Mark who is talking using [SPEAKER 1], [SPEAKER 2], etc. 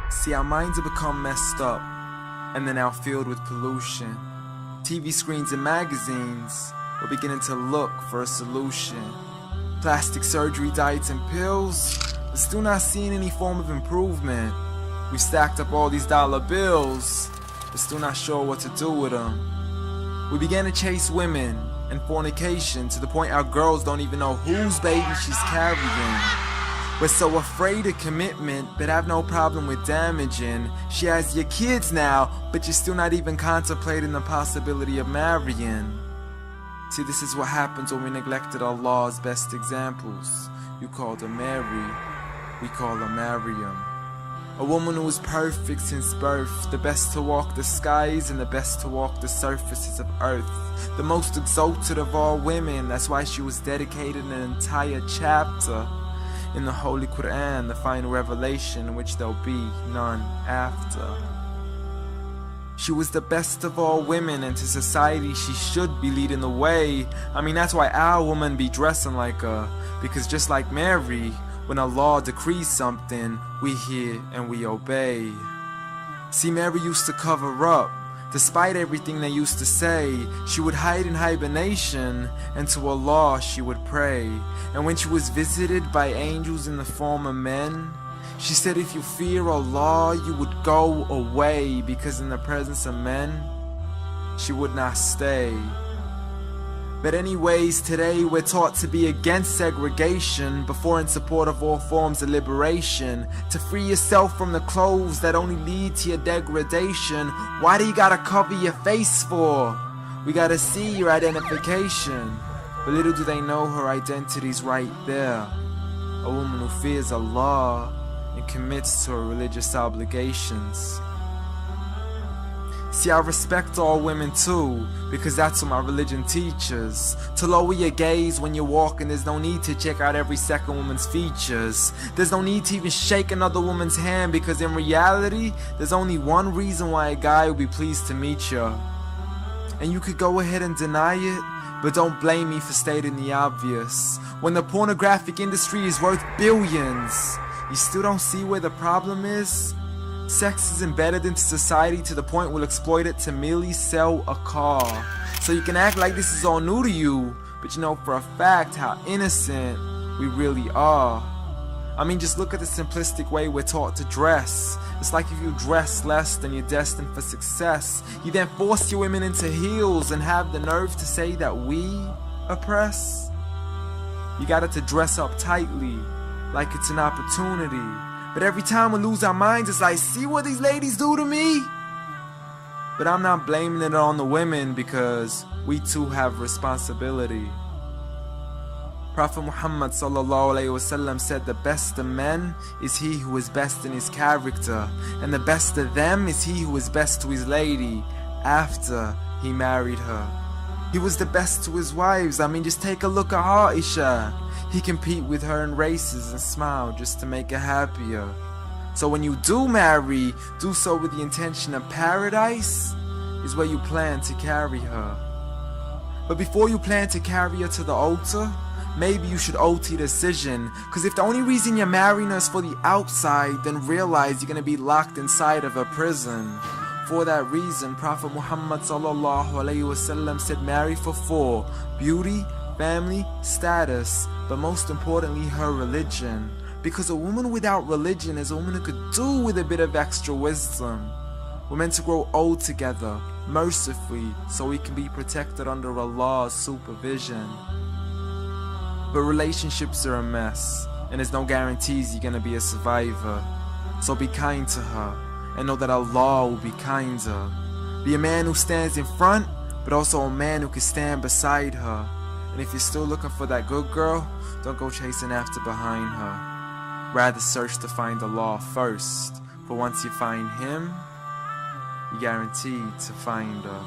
[SPEAKER 1] See, our minds have become messed up, and they're now filled with pollution. TV screens and magazines, we're beginning to look for a solution. Plastic surgery, diets, and pills, but still not seeing any form of improvement. We've stacked up all these dollar bills, but still not sure what to do with them. We began to chase women and fornication to the point our girls don't even know whose baby she's carrying. We're so afraid of commitment, but have no problem with damaging. She has your kids now, but you're still not even contemplating the possibility of marrying. See, this is what happens when we neglected Allah's best examples. You called her Mary, we call her Maryam. A woman who was perfect since birth, the best to walk the skies and the best to walk the surfaces of earth. The most exalted of all women, that's why she was dedicated an entire chapter in the Holy Quran, the final revelation in which there'll be none after. She was the best of all women, and to society she should be leading the way. I mean, that's why our women be dressing like her, because just like Mary, when Allah decrees something, we hear and we obey. See, Mary used to cover up. Despite everything they used to say, she would hide in hibernation, and to Allah she would pray. And when she was visited by angels in the form of men, she said if you fear Allah, you would go away, because in the presence of men, she would not stay. But anyways, today we're taught to be against segregation, before in support of all forms of liberation. To free yourself from the clothes that only lead to your degradation. Why do you gotta cover your face for? We gotta see your identification. But little do they know her identity's right there. A woman who fears Allah and commits to her religious obligations. See, I respect all women too, because that's what my religion teaches. To lower your gaze when you're walking, there's no need to check out every second woman's features. There's no need to even shake another woman's hand, because in reality, there's only one reason why a guy would be pleased to meet you. And you could go ahead and deny it, but don't blame me for stating the obvious. When the pornographic industry is worth billions, you still don't see where the problem is? Sex is embedded into society to the point we'll exploit it to merely sell a car. So you can act like this is all new to you, but you know for a fact how innocent we really are. I mean, just look at the simplistic way we're taught to dress. It's like if you dress less, then you're destined for success. You then force your women into heels and have the nerve to say that we oppress. You got it to dress up tightly, like it's an opportunity. But every time we lose our minds, it's like, see what these ladies do to me? But I'm not blaming it on the women, because we too have responsibility. Prophet Muhammad ﷺ said the best of men is he who is best in his character, and the best of them is he who is best to his lady after he married her. He was the best to his wives. I mean, just take a look at Aisha. He compete with her in races and smile just to make her happier. So when you do marry, do so with the intention of paradise is where you plan to carry her. But before you plan to carry her to the altar, maybe you should alter your decision. Cause if the only reason you're marrying her is for the outside, then realize you're gonna be locked inside of a prison. For that reason, Prophet Muhammad ﷺ said marry for 4: beauty, family, status, but most importantly her religion. Because a woman without religion is a woman who could do with a bit of extra wisdom. We're meant to grow old together, mercifully, so we can be protected under Allah's supervision. But relationships are a mess, and there's no guarantees you're gonna be a survivor. So be kind to her, and know that Allah will be kinder. Be a man who stands in front, but also a man who can stand beside her. And if you're still looking for that good girl, don't go chasing after behind her. Rather search to find Allah first, for once you find Him, you're guaranteed to find her.